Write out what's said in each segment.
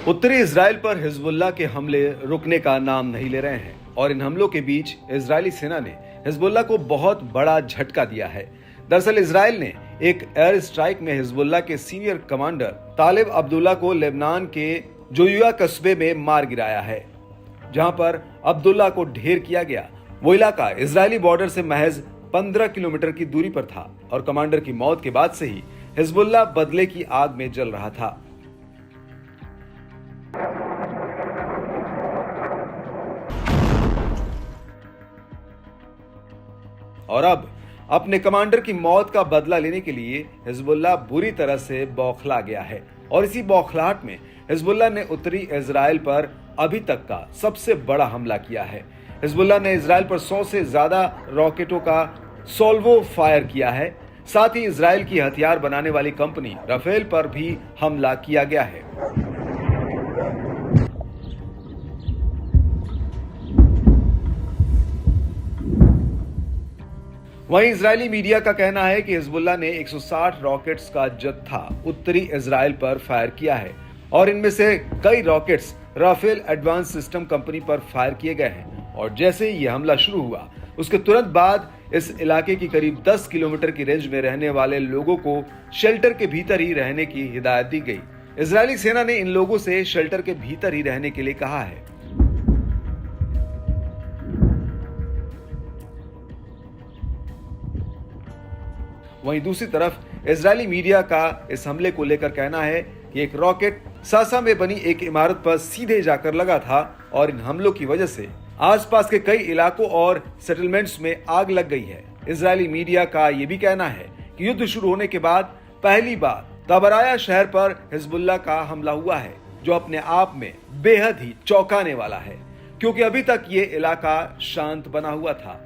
उत्तरी इजराइल पर हिजबुल्लाह के हमले रुकने का नाम नहीं ले रहे हैं और इन हमलों के बीच इजरायली सेना ने हिजबुल्लाह को बहुत बड़ा झटका दिया है। दरअसल इजराइल ने एक एयर स्ट्राइक में हिजबुल्लाह के सीनियर कमांडर तालिब अब्दुल्ला को लेबनान के जोयुआ कस्बे में मार गिराया है। जहां पर अब्दुल्ला को ढेर किया गया, वो इलाका इजरायली बॉर्डर से महज 15 किलोमीटर की दूरी पर था और कमांडर की मौत के बाद से ही हिजबुल्लाह बदले की आग में जल रहा था। और अब अपने कमांडर की मौत का बदला लेने के लिए हिजबुल्लाह बुरी तरह से बौखला गया है और इसी बौखलाहट में हिजबुल्लाह ने उत्तरी इजराइल पर अभी तक का सबसे बड़ा हमला किया है। हिजबुल्लाह ने इजराइल पर 100 से ज्यादा रॉकेटों का सोल्वो फायर किया है। साथ ही इजराइल की हथियार बनाने वाली कंपनी राफेल पर भी हमला किया गया है। वहीं इजरायली मीडिया का कहना है कि हिजबुल्लाह ने 160 रॉकेट्स का जत्था उत्तरी इजराइल पर फायर किया है और इनमें से कई rockets Rafael advance system company पर फायर किए गए हैं। और जैसे ही यह हमला शुरू हुआ, उसके तुरंत बाद इस इलाके की करीब 10 किलोमीटर की रेंज में रहने वाले लोगों को शेल्टर के भीतर ही रहने की हिदायत दी गई। इजरायली सेना ने इन लोगों से शेल्टर के भीतर ही रहने के लिए कहा है। वहीं दूसरी तरफ इजरायली मीडिया का इस हमले को लेकर कहना है कि एक रॉकेट सासा में बनी एक इमारत पर सीधे जाकर लगा था और इन हमलों की वजह से आसपास के कई इलाकों और सेटलमेंट्स में आग लग गई है। इजरायली मीडिया का यह भी कहना है कि युद्ध शुरू होने के बाद पहली बार तबराया शहर पर हिजबुल्लाह का हमला हुआ है, जो अपने आप में बेहद ही चौंकाने वाला है, क्योंकि अभी तक ये इलाका शांत बना हुआ था।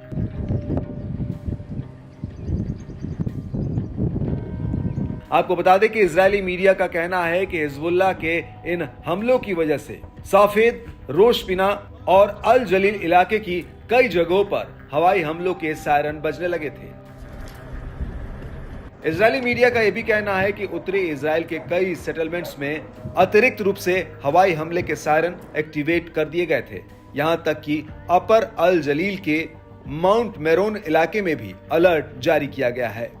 आपको बता दें कि इजरायली मीडिया का कहना है कि हिजबुल्लाह के इन हमलों की वजह से साफेद, रोशपिना और अल जलील इलाके की कई जगहों पर हवाई हमलों के सायरन बजने लगे थे। इजरायली मीडिया का यह भी कहना है कि उत्तरी इजराइल के कई सेटलमेंट्स में अतिरिक्त रूप से हवाई हमले के सायरन एक्टिवेट कर दिए गए थे। यहां तक कि अपर अल जलील के माउंट मेरोन इलाके में भी अलर्ट जारी किया गया है।